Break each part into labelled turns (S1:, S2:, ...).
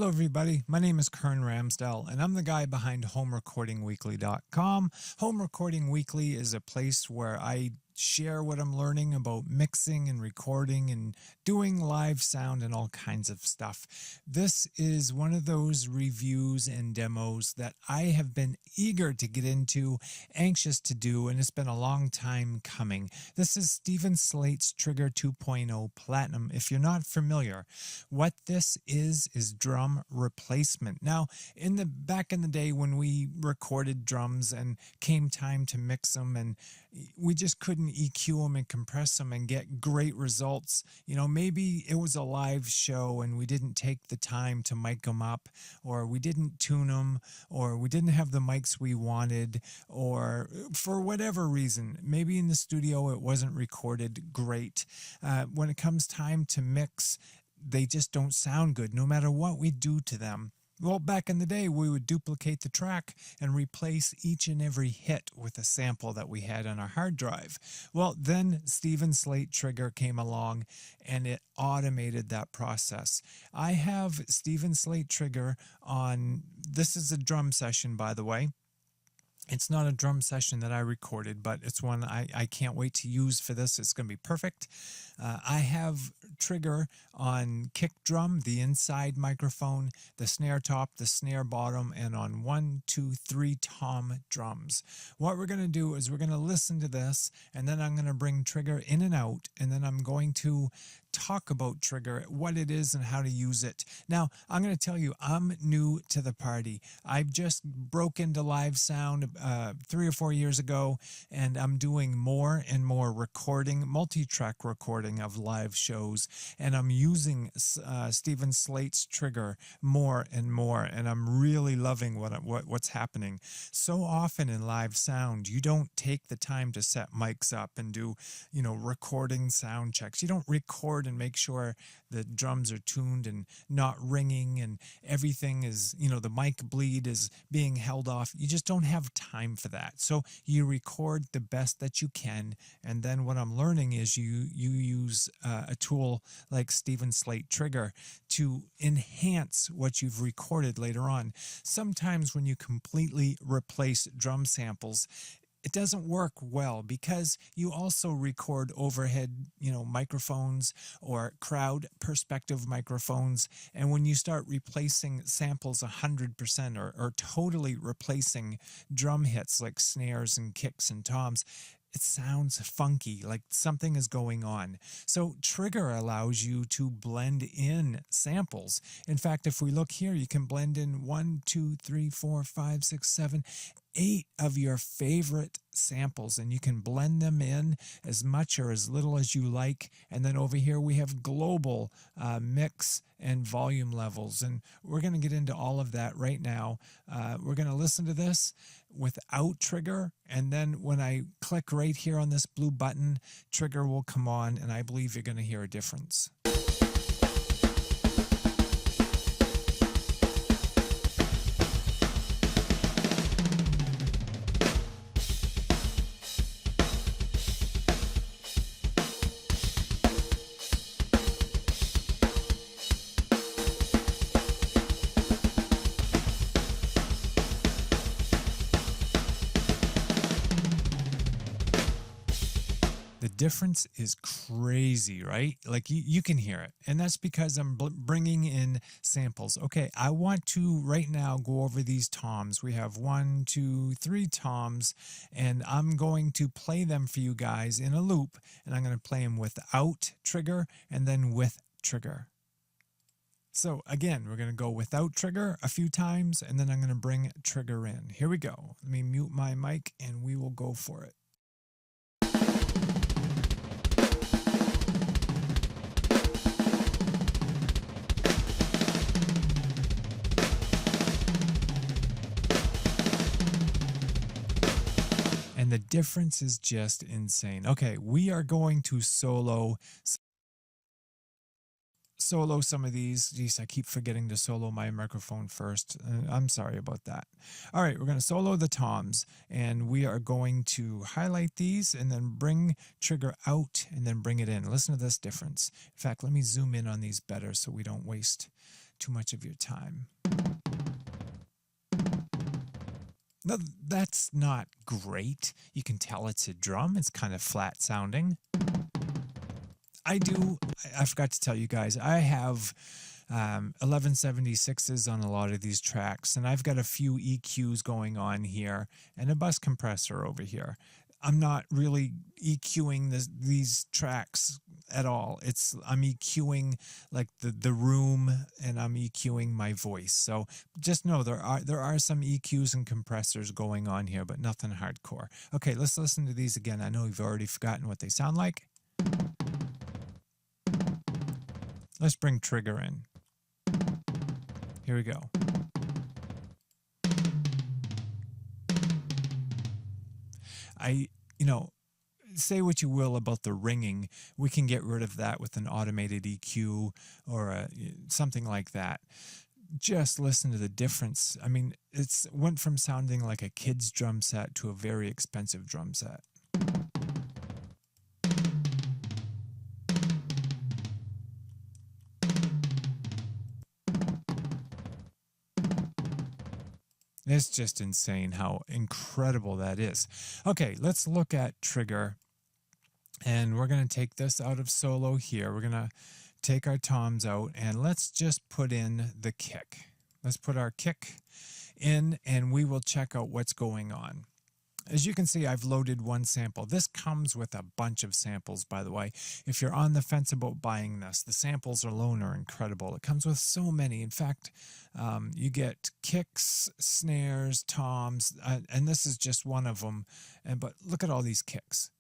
S1: Hello, everybody. My name is Kern Ramsdell, and I'm the guy behind HomeRecordingWeekly.com. Home Recording Weekly is a place where I share what I'm learning about mixing and recording and doing live sound and all kinds of stuff. This is one of those reviews and demos that I have been eager to get into, anxious to do, and it's been a long time coming. This is Stephen Slate's Trigger 2.0 Platinum. If you're not familiar, what this is drum replacement. Now, back in the day when we recorded drums and came time to mix them, and we just couldn't EQ them and compress them and get great results. You know, maybe it was a live show and we didn't take the time to mic them up, or we didn't tune them, or we didn't have the mics we wanted, or for whatever reason, maybe in the studio it wasn't recorded great. When it comes time to mix, they just don't sound good no matter what we do to them. Well, back in the day, we would duplicate the track and replace each and every hit with a sample that we had on our hard drive. Well, then Stephen Slate Trigger came along and it automated that process. I have Stephen Slate Trigger on, this is a drum session, by the way. It's not a drum session that I recorded, but it's one I can't wait to use for this. It's going to be perfect. I have Trigger on kick drum, the inside microphone, the snare top, the snare bottom, and on 1, 2, 3 tom drums. What we're going to do is we're going to listen to this, and then I'm going to bring Trigger in and out, and then I'm going to talk about Trigger, what it is and how to use it. Now, I'm going to tell you, I'm new to the party. I've just broke into live sound 3 or 4 years ago, and I'm doing more and more recording, multi-track recording of live shows, and I'm using Stephen Slate's Trigger more and more, and I'm really loving what's happening. So often in live sound, you don't take the time to set mics up and do, recording sound checks. You don't record and make sure the drums are tuned and not ringing and everything is, the mic bleed is being held off. You just don't have time for that. So you record the best that you can, and then what I'm learning is you use a tool like Stephen Slate Trigger to enhance what you've recorded later on. Sometimes when you completely replace drum samples, it doesn't work well because you also record overhead, microphones or crowd perspective microphones. And when you start replacing samples 100% or totally replacing drum hits like snares and kicks and toms, it sounds funky, like something is going on. So Trigger allows you to blend in samples. In fact, if we look here, you can blend in 1, 2, 3, 4, 5, 6, 7, 8 of your favorite samples, and you can blend them in as much or as little as you like. And then over here we have global mix and volume levels, and we're going to get into all of that right now. We're going to listen to this without Trigger, and then when I click right here on this blue button, Trigger will come on, and I believe you're going to hear a difference. The difference is crazy, right? Like you can hear it. And that's because I'm bringing in samples. Okay, I want to right now go over these toms. We have 1, 2, 3 toms, and I'm going to play them for you guys in a loop. And I'm going to play them without Trigger and then with Trigger. So again, we're going to go without Trigger a few times, and then I'm going to bring Trigger in. Here we go. Let me mute my mic and we will go for it. And the difference is just insane. Okay, we are going to solo some of these. Geez, I keep forgetting to solo my microphone first. I'm sorry about that. All right, we're going to solo the toms, and we are going to highlight these and then bring Trigger out and then bring it in. Listen to this difference. In fact, let me zoom in on these better so we don't waste too much of your time. No, that's not great. You can tell it's a drum. It's kind of flat sounding. I forgot to tell you guys, I have 1176s on a lot of these tracks, and I've got a few EQs going on here and a bus compressor over here. I'm not really EQing these tracks at all. I'm EQing like the room, and I'm EQing my voice. So just know there are some EQs and compressors going on here, but nothing hardcore. Okay, let's listen to these again. I know you've already forgotten what they sound like. Let's bring trigger in. Here we go. Say what you will about the ringing. We can get rid of that with an automated EQ or something like that. Just listen to the difference. I mean, it's went from sounding like a kid's drum set to a very expensive drum set. It's just insane how incredible that is. Okay, let's look at trigger. And we're going to take this out of solo here. We're going to take our toms out, and let's just put in the kick. Let's put our kick in, and we will check out what's going on. As you can see, I've loaded one sample. This comes with a bunch of samples, by the way. If you're on the fence about buying this, the samples alone are incredible. It comes with so many. In fact, you get kicks, snares, toms, and this is just one of them. But look at all these kicks.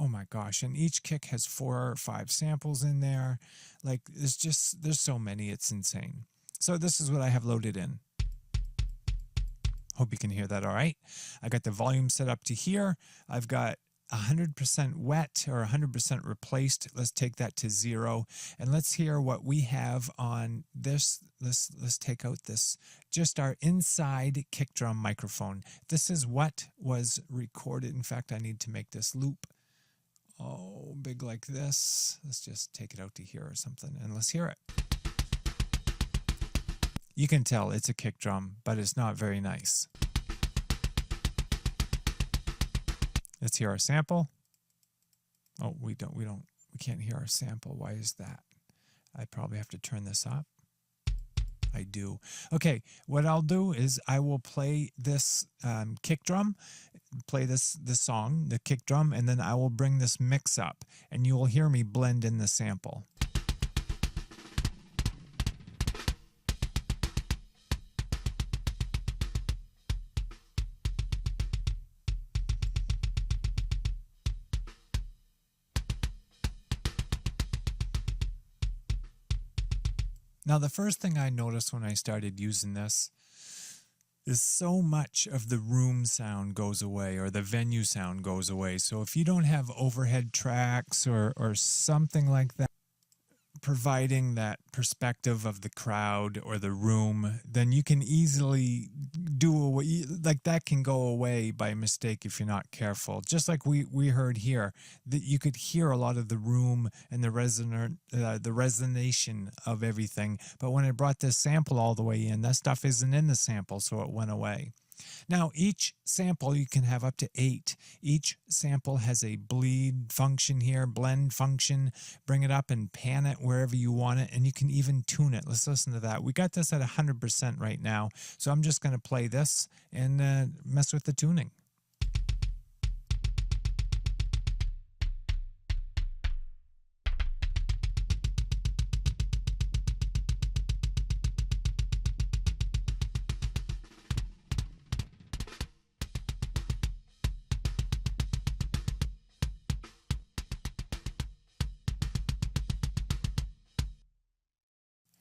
S1: Oh my gosh, and each kick has 4 or 5 samples in there. Like, there's so many, it's insane. So this is what I have loaded in. Hope you can hear that all right. I got the volume set up to here. I've got 100% wet or 100% replaced. Let's take that to 0. And let's hear what we have on this. Let's take out this, just our inside kick drum microphone. This is what was recorded. In fact, I need to make this loop. Oh, big like this. Let's just take it out to here or something, and let's hear it. You can tell it's a kick drum, but it's not very nice. Let's hear our sample. Oh, we can't hear our sample. Why is that? I probably have to turn this up. I do. Okay, what I'll do is I will play this kick drum, play this song, the kick drum, and then I will bring this mix up, and you will hear me blend in the sample. Now, the first thing I noticed when I started using this is so much of the room sound goes away, or the venue sound goes away. So if you don't have overhead tracks or something like that, providing that perspective of the crowd or the room, then you can easily do away, like that can go away by mistake if you're not careful. Just like we heard here, that you could hear a lot of the room and the resonation of everything. But when I brought this sample all the way in, that stuff isn't in the sample, so it went away. Now, each sample you can have up to 8. Each sample has a bleed function here, blend function. Bring it up and pan it wherever you want it, and you can even tune it. Let's listen to that. We got this at 100% right now, so I'm just going to play this and mess with the tuning.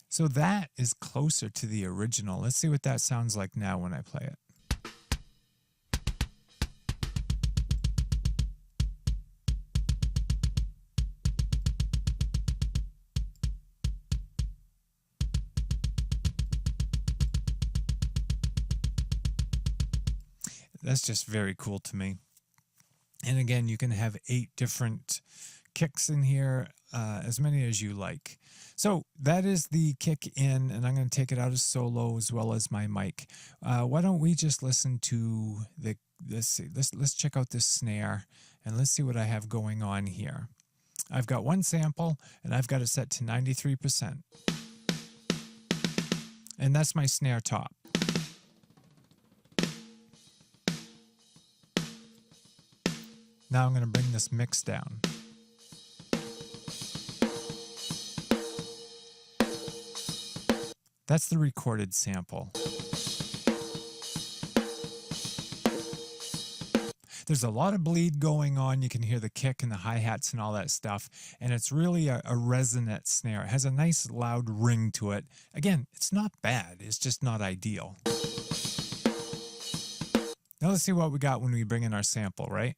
S1: So that is closer to the original. Let's see what that sounds like now when I play it. That's just very cool to me. And again, you can have 8 different kicks in here, as many as you like. So that is the kick in, and I'm going to take it out as solo as well as my mic. Why don't we just listen to let's check out this snare, and let's see what I have going on here. I've got one sample, and I've got it set to 93%. And that's my snare top. Now I'm going to bring this mix down. That's the recorded sample. There's a lot of bleed going on. You can hear the kick and the hi-hats and all that stuff. And it's really a resonant snare. It has a nice loud ring to it. Again, it's not bad. It's just not ideal. Now let's see what we got when we bring in our sample, right?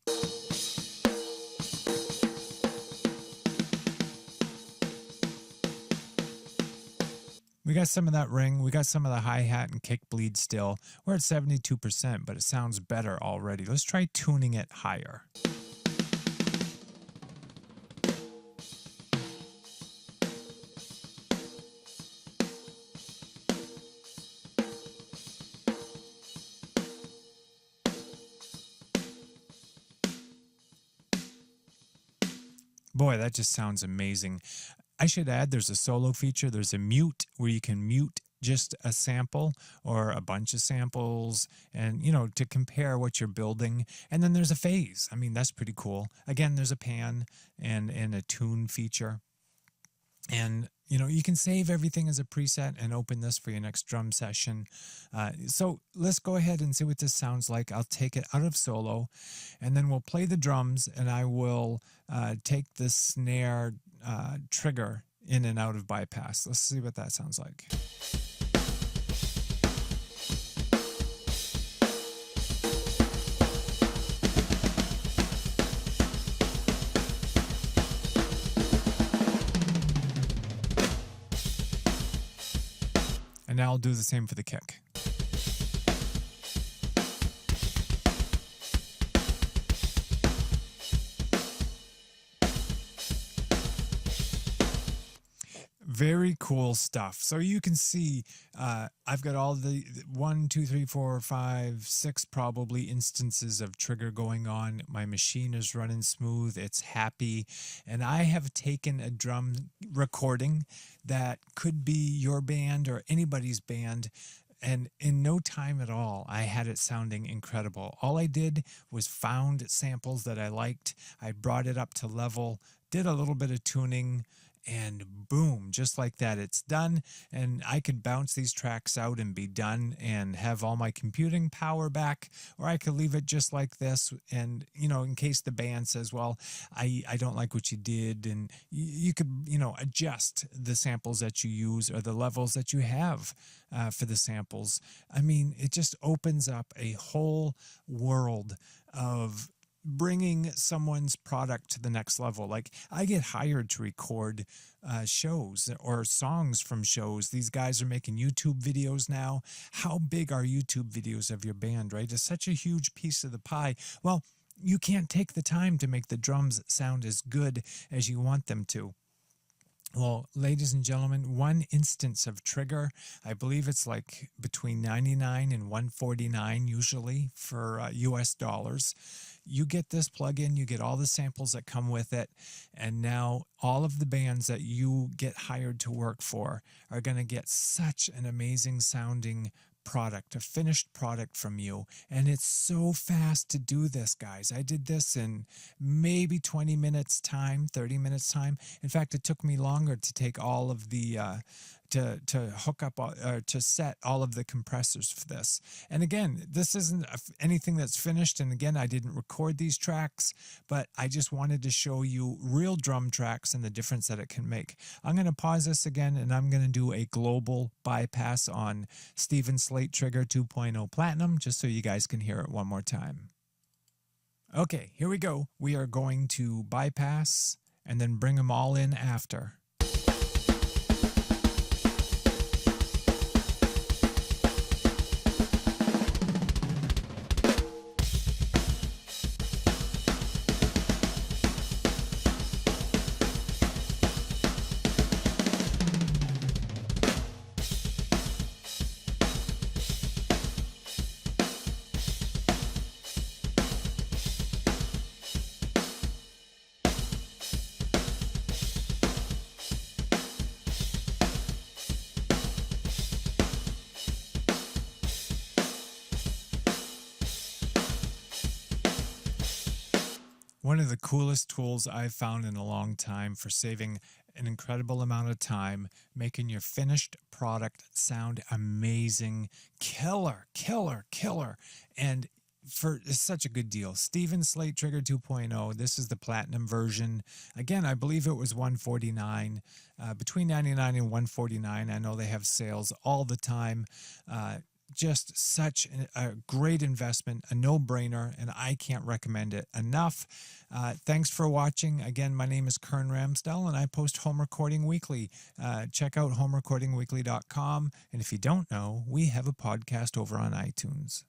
S1: We got some of that ring, we got some of the hi-hat and kick bleed still. We're at 72%, but it sounds better already. Let's try tuning it higher. Boy, that just sounds amazing. I should add there's a solo feature. There's a mute where you can mute just a sample or a bunch of samples and, to compare what you're building. And then there's a phase. I mean, that's pretty cool. Again, there's a pan and a tune feature. And, you can save everything as a preset and open this for your next drum session. So let's go ahead and see what this sounds like. I'll take it out of solo, and then we'll play the drums, and I will take the snare trigger in and out of bypass. Let's see what that sounds like. And now I'll do the same for the kick. Very cool stuff. So you can see I've got all the 1, 2, 3, 4, 5, 6 probably instances of trigger going on. My machine is running smooth. It's happy. And I have taken a drum recording that could be your band or anybody's band, and in no time at all, I had it sounding incredible. All I did was found samples that I liked. I brought it up to level, did a little bit of tuning, and boom, just like that, it's done. And I could bounce these tracks out and be done and have all my computing power back, or I could leave it just like this. And, in case the band says, well, I don't like what you did, and you could, adjust the samples that you use or the levels that you have for the samples. I mean, it just opens up a whole world of bringing someone's product to the next level. Like, I get hired to record shows or songs from shows. These guys are making YouTube videos now. How big are YouTube videos of your band, right? It's such a huge piece of the pie. Well, you can't take the time to make the drums sound as good as you want them to. Well, ladies and gentlemen, one instance of trigger, I believe it's like between 99 and 149 usually for US dollars. You get this plugin, you get all the samples that come with it, and now all of the bands that you get hired to work for are going to get such an amazing sounding product, a finished product from you. And it's so fast to do this, guys. I did this in maybe 20 minutes time, 30 minutes time. In fact, it took me longer to take all of the to hook up to set all of the compressors for this. And again, this isn't anything that's finished, and again, I didn't record these tracks, but I just wanted to show you real drum tracks and the difference that it can make. I'm going to pause this again, and I'm going to do a global bypass on Steven Slate Trigger 2.0 Platinum, just so you guys can hear it one more time. Okay, here we go. We are going to bypass and then bring them all in after. One of the coolest tools I've found in a long time for saving an incredible amount of time, making your finished product sound amazing, killer, killer, killer. And it's such a good deal. Steven Slate Trigger 2.0. This is the platinum version. Again, I believe it was $149, between $99 and $149. I know they have sales all the time. Just such a great investment, a no-brainer, and I can't recommend it enough. Thanks for watching. Again, my name is Kern Ramsdell, and I post Home Recording Weekly. Check out homerecordingweekly.com, and if you don't know, we have a podcast over on iTunes.